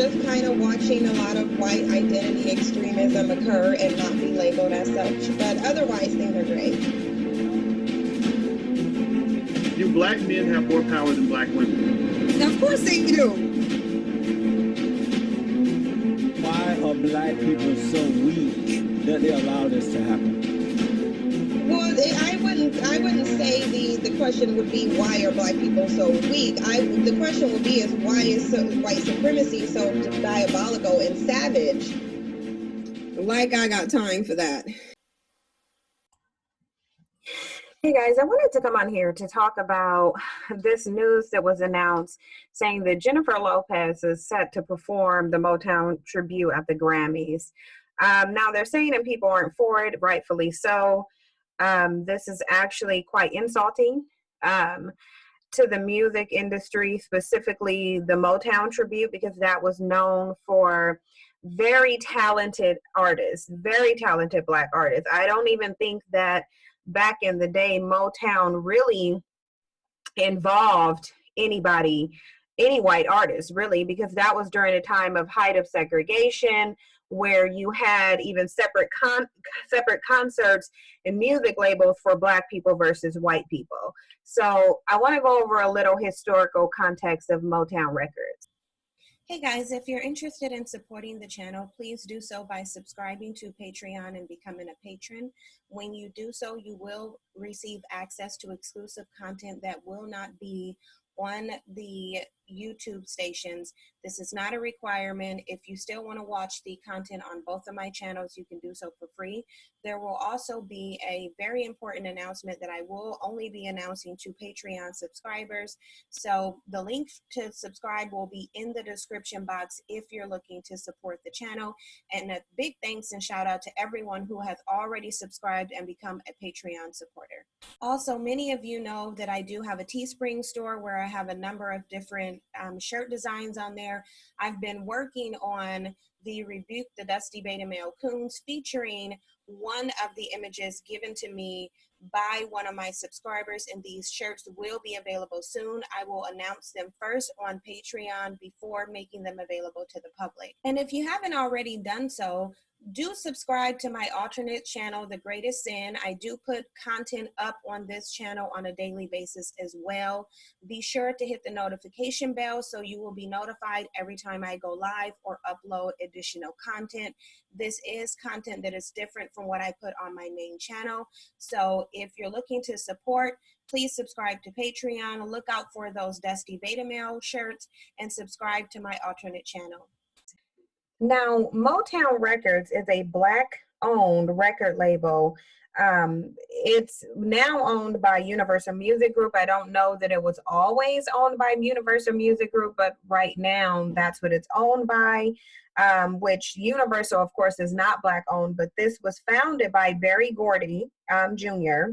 just kind of watching a lot of white identity extremism occur and not be labeled as such. But otherwise, things are great. Do black men have more power than black women? Of course they do. Why are black people so weak that they allow this to happen? Well, I wouldn't say the question would be why are black people so weak. The question would be is why is white supremacy so diabolical and savage? Like I got time for that. Hey guys, I wanted to come on here to talk about this news that was announced saying that Jennifer Lopez is set to perform the Motown tribute at the Grammys. Now they're saying that people aren't for it, rightfully so. This is actually quite insulting to the music industry, specifically the Motown tribute, because that was known for very talented artists, very talented black artists. I don't even think that back in the day, Motown really involved any white artist, really, because that was during a time of height of segregation, where you had even separate concerts and music labels for black people versus white people. So I want to go over a little historical context of Motown Records. Hey guys, if you're interested in supporting the channel, please do so by subscribing to Patreon and becoming a patron. When you do so, you will receive access to exclusive content that will not be on the YouTube stations. This is not a requirement. If you still want to watch the content on both of my channels, you can do so for free. There will also be a very important announcement that I will only be announcing to Patreon subscribers. So the link to subscribe will be in the description box if you're looking to support the channel. And a big thanks and shout out to everyone who has already subscribed and become a Patreon supporter. Also, many of you know that I do have a Teespring store where I have a number of different shirt designs on there. I've been working on the Rebuke the Dusty Beta Male Coons, featuring one of the images given to me by one of my subscribers, and these shirts will be available soon. I will announce them first on Patreon before making them available to the public. And if you haven't already done so, do subscribe to my alternate channel, The Greatest Sin. I do put content up on this channel on a daily basis as well. Be sure to hit the notification bell so you will be notified every time I go live or upload additional content. This is content that is different from what I put on my main channel. So if you're looking to support, please subscribe to Patreon. Look out for those Dusty Beta Male shirts and subscribe to my alternate channel. Now, Motown Records is a black-owned record label. It's now owned by Universal Music Group. I don't know that it was always owned by Universal Music Group, but right now that's what it's owned by, which Universal, of course, is not black-owned, but this was founded by Berry Gordy, Jr.,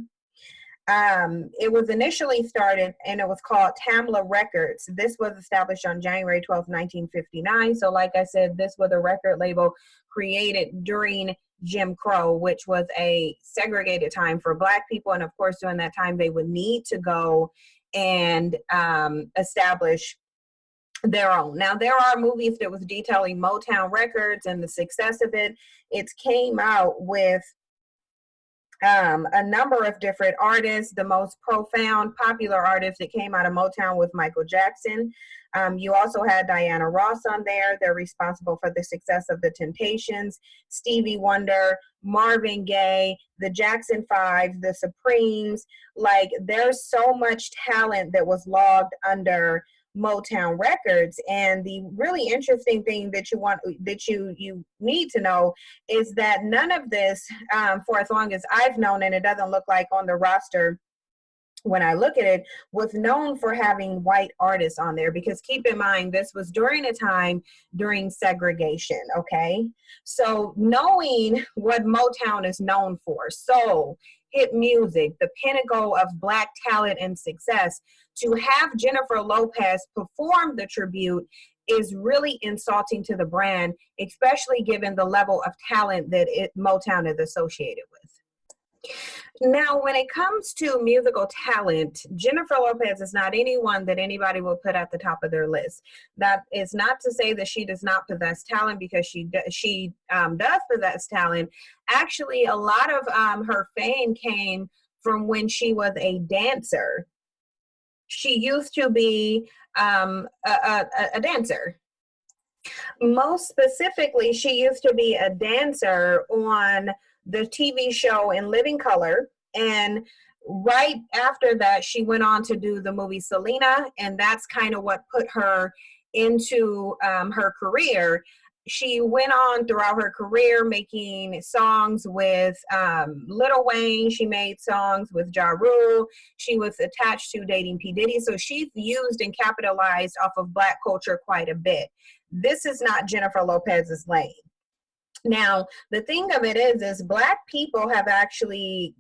it was initially started and it was called Tamla Records. This was established on January 12, 1959. So like I said, this was a record label created during Jim Crow, which was a segregated time for black people. And of course, during that time, they would need to go and establish their own. Now, there are movies that was detailing Motown Records and the success of it. It came out with a number of different artists. The most profound, popular artist that came out of Motown was Michael Jackson. You also had Diana Ross on there. They're responsible for the success of the Temptations, Stevie Wonder, Marvin Gaye, the Jackson 5, the Supremes. Like, there's so much talent that was logged under Motown Records. And the really interesting thing that you need to know is that none of this, for as long as I've known, and it doesn't look like on the roster when I look at it, was known for having white artists on there, because keep in mind, this was during a time during segregation, okay? So knowing what Motown is known for, soul, hit music, the pinnacle of black talent and success, to have Jennifer Lopez perform the tribute is really insulting to the brand, especially given the level of talent that Motown is associated with. Now, when it comes to musical talent, Jennifer Lopez is not anyone that anybody will put at the top of their list. That is not to say that she does not possess talent, because she does possess talent. Actually, a lot of her fame came from when she was a dancer. She used to be a dancer. Most specifically, she used to be a dancer on the TV show In Living Color. And right after that, she went on to do the movie Selena. And that's kind of what put her into her career. She went on throughout her career making songs with Lil Wayne. She made songs with Ja Rule. She was attached to dating P. Diddy. So she's used and capitalized off of Black culture quite a bit. This is not Jennifer Lopez's lane. Now, the thing of it is Black people have actually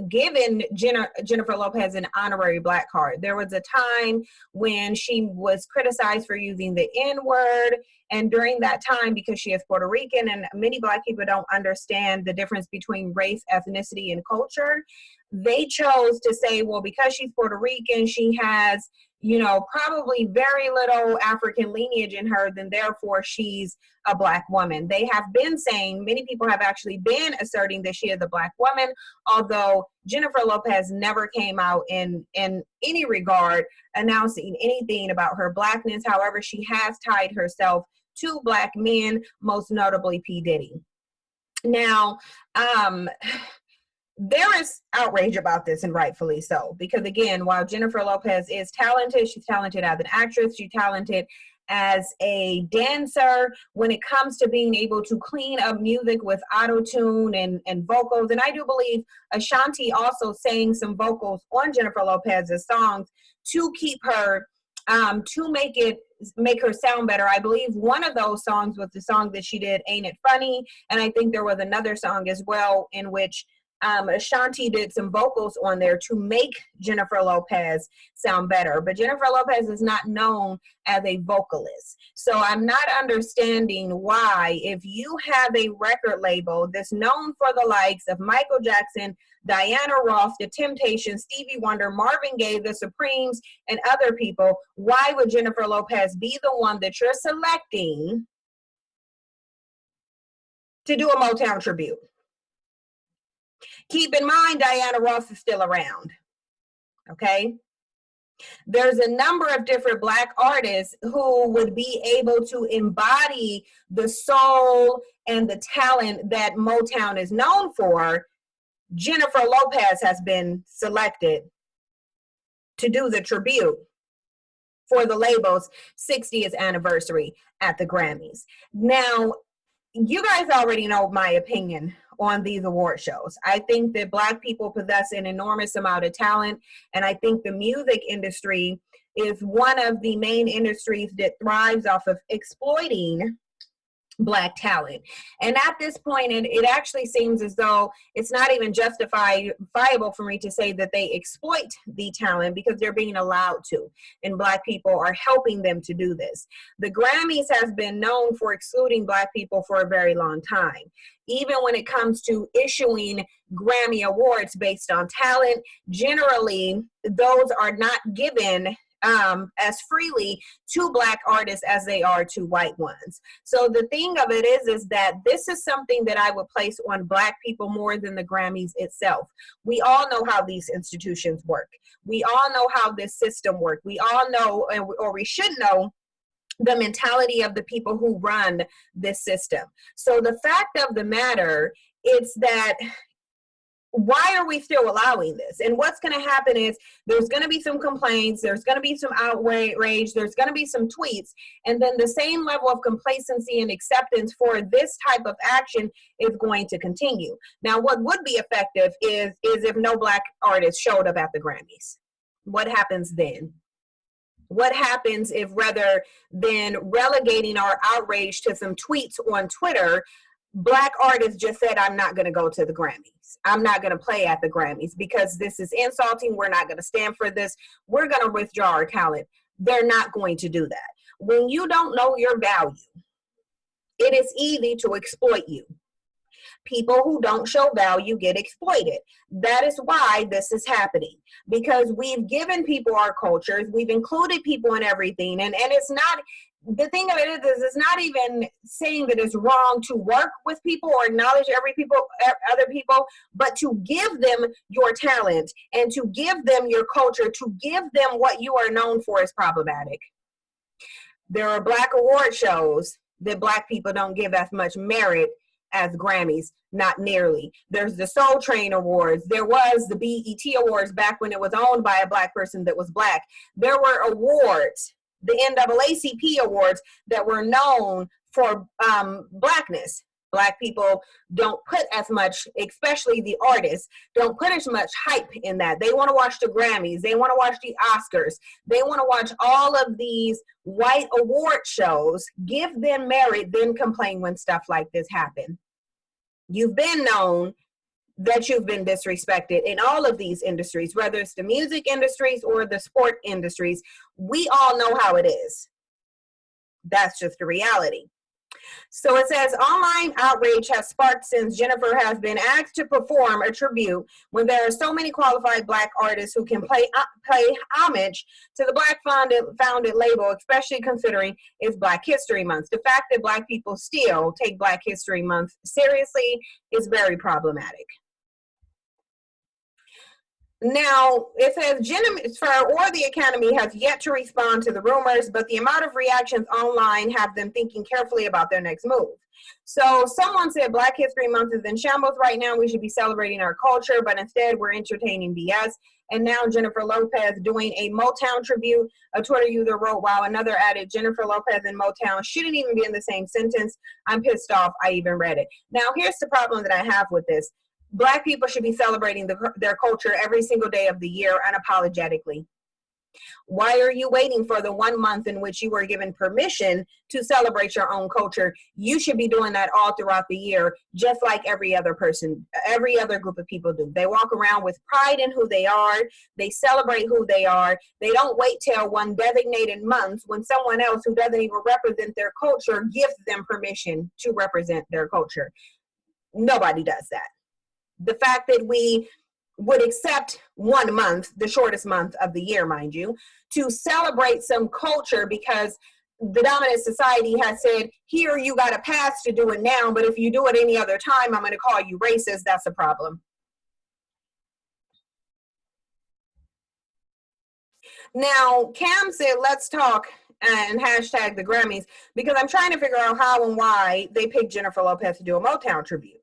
given Jennifer Lopez an honorary Black card. There was a time when she was criticized for using the N-word, and during that time, because she is Puerto Rican, and many Black people don't understand the difference between race, ethnicity, and culture, they chose to say, well, because she's Puerto Rican, she has, you know, probably very little African lineage in her, then therefore she's a Black woman. They have been saying, many people have actually been asserting that she is a Black woman, although Jennifer Lopez never came out in any regard announcing anything about her Blackness. However, she has tied herself to Black men, most notably P. Diddy. Now, there is outrage about this, and rightfully so, because again, while Jennifer Lopez is talented, she's talented as an actress, she's talented as a dancer. When it comes to being able to clean up music with auto-tune and vocals, and I do believe Ashanti also sang some vocals on Jennifer Lopez's songs to keep her, to make her sound better. I believe one of those songs was the song that she did, Ain't It Funny? And I think there was another song as well in which Ashanti did some vocals on there to make Jennifer Lopez sound better. But Jennifer Lopez is not known as a vocalist. So I'm not understanding why, if you have a record label that's known for the likes of Michael Jackson, Diana Ross, The Temptations, Stevie Wonder, Marvin Gaye, The Supremes, and other people, why would Jennifer Lopez be the one that you're selecting to do a Motown tribute? Keep in mind, Diana Ross is still around, okay? There's a number of different Black artists who would be able to embody the soul and the talent that Motown is known for. Jennifer Lopez has been selected to do the tribute for the label's 60th anniversary at the Grammys. Now, you guys already know my opinion on these award shows. I think that Black people possess an enormous amount of talent, and I think the music industry is one of the main industries that thrives off of exploiting Black talent. And at this point, it actually seems as though it's not even justifiable for me to say that they exploit the talent, because they're being allowed to, and Black people are helping them to do this. The Grammys has been known for excluding Black people for a very long time. Even when it comes to issuing Grammy Awards based on talent, generally those are not given as freely to Black artists as they are to white ones. So the thing of it is that this is something that I would place on Black people more than the Grammys itself. We all know how these institutions work. We all know how this system works. We all know, or we should know, the mentality of the people who run this system. So the fact of the matter is that, why are we still allowing this? And what's going to happen is there's going to be some complaints, there's going to be some outrage, there's going to be some tweets, and then the same level of complacency and acceptance for this type of action is going to continue. Now, what would be effective is if no Black artists showed up at the Grammys. What happens then? What happens if, rather than relegating our outrage to some tweets on Twitter, Black artists just said, I'm not going to go to the Grammys. I'm not going to play at the Grammys because this is insulting. We're not going to stand for this. We're going to withdraw our talent. They're not going to do that. When you don't know your value, it is easy to exploit you. People who don't show value get exploited. That is why this is happening, because we've given people our cultures, we've included people in everything, and it's not, the thing of it is it's not even saying that it's wrong to work with people or acknowledge other people, but to give them your talent and to give them your culture, to give them what you are known for is problematic. There are Black award shows that Black people don't give as much merit as Grammys, not nearly. There's the Soul Train Awards. There was the BET Awards back when it was owned by a Black person that was Black. There were awards, the NAACP awards, that were known for Blackness. Black people don't put as much, especially the artists, don't put as much hype in that. They want to watch the Grammys. They want to watch the Oscars. They want to watch all of these white award shows, give them merit, then complain when stuff like this happen. You've been known that you've been disrespected in all of these industries, whether it's the music industries or the sport industries. We all know how it is. That's just the reality. So it says, online outrage has sparked since Jennifer has been asked to perform a tribute when there are so many qualified Black artists who can pay homage to the Black founded label, especially considering it's Black History Month. The fact that Black people still take Black History Month seriously is very problematic. Now, it says Jennifer or the Academy has yet to respond to the rumors, but the amount of reactions online have them thinking carefully about their next move. So someone said Black History Month is in shambles right now. We should be celebrating our culture, but instead we're entertaining BS. And now Jennifer Lopez doing a Motown tribute. A Twitter user wrote, wow, another added, Jennifer Lopez and Motown shouldn't even be in the same sentence. I'm pissed off. I even read it. Now, here's the problem that I have with this. Black people should be celebrating their culture every single day of the year unapologetically. Why are you waiting for the 1 month in which you were given permission to celebrate your own culture? You should be doing that all throughout the year, just like every other person, every other group of people do. They walk around with pride in who they are. They celebrate who they are. They don't wait till one designated month when someone else who doesn't even represent their culture gives them permission to represent their culture. Nobody does that. The fact that we would accept 1 month, the shortest month of the year, mind you, to celebrate some culture because the dominant society has said, here, you got a pass to do it now, but if you do it any other time, I'm going to call you racist. That's a problem. Now, Cam said, let's talk and hashtag the Grammys, because I'm trying to figure out how and why they picked Jennifer Lopez to do a Motown tribute.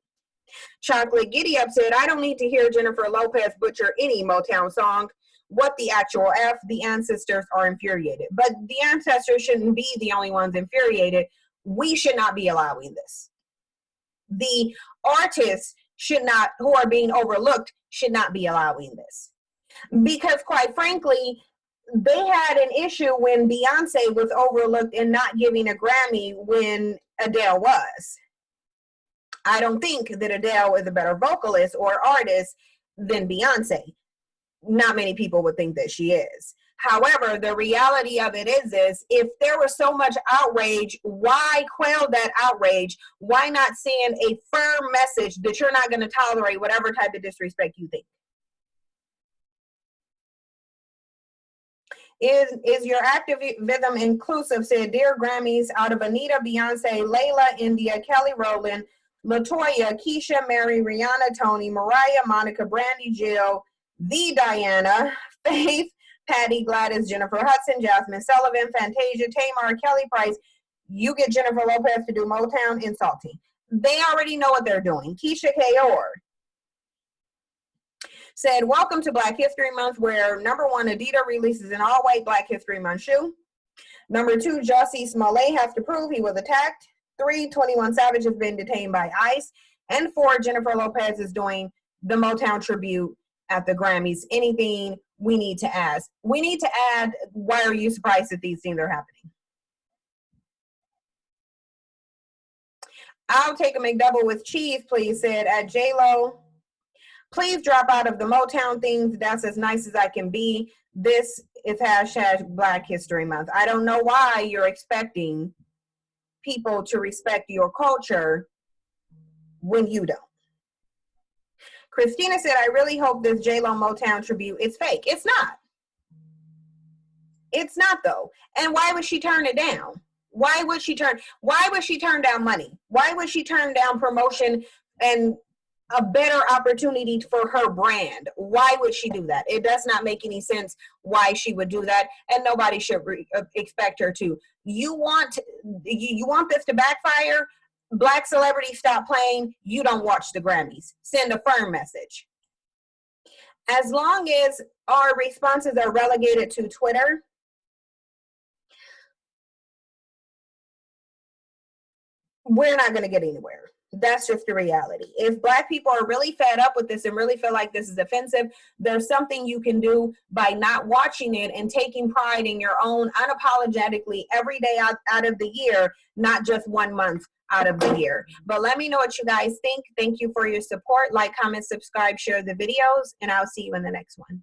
Chocolate Giddy Up said, I don't need to hear Jennifer Lopez butcher any Motown song. What the actual F? The ancestors are infuriated. But the ancestors shouldn't be the only ones infuriated. We should not be allowing this. The artists should not, who are being overlooked, should not be allowing this. Because quite frankly, they had an issue when Beyonce was overlooked and not giving a Grammy when Adele was. I don't think that Adele is a better vocalist or artist than Beyonce. Not many people would think that she is. However, the reality of it is if there was so much outrage, why quell that outrage? Why not send a firm message that you're not going to tolerate whatever type of disrespect you think? Is your activism inclusive? Said, dear Grammys, out of Anita, Beyonce, Layla, India, Kelly Rowland, Latoya, Keisha, Mary, Rihanna, Tony, Mariah, Monica, Brandy, Jill, the Diana, Faith, Patty, Gladys, Jennifer Hudson, Jasmine Sullivan, Fantasia, Tamar, Kelly Price, you get Jennifer Lopez to do Motown, insulting. They already know what they're doing. Keisha Kayor said, welcome to Black History Month, where number 1, Adidas releases an all-white Black History Month shoe. Number 2, Jussie Smollett has to prove he was attacked. 3, 21 Savage has been detained by ICE. And 4, Jennifer Lopez is doing the Motown tribute at the Grammys. Anything we need to ask? We need to add, why are you surprised that these things are happening? I'll take a McDouble with cheese, please, said at J-Lo. Please drop out of the Motown things. That's as nice as I can be. This is hashtag Black History Month. I don't know why you're expecting people to respect your culture when you don't. Christina said, I really hope this J-Lo Motown tribute is fake. It's not. It's not, though. And why would she turn it down? Why would she turn down money? Why would she turn down promotion and a better opportunity for her brand? Why would she do that? It does not make any sense why she would do that, and nobody should expect her to. You want this to backfire? Black celebrities, stop playing. You don't watch the Grammys. Send a firm message. As long as our responses are relegated to Twitter, we're not going to get anywhere. That's just the reality. If Black people are really fed up with this and really feel like this is offensive, there's something you can do by not watching it and taking pride in your own unapologetically every day out of the year, not just 1 month out of the year. But let me know what you guys think. Thank you for your support. Like, comment, subscribe, share the videos, and I'll see you in the next one.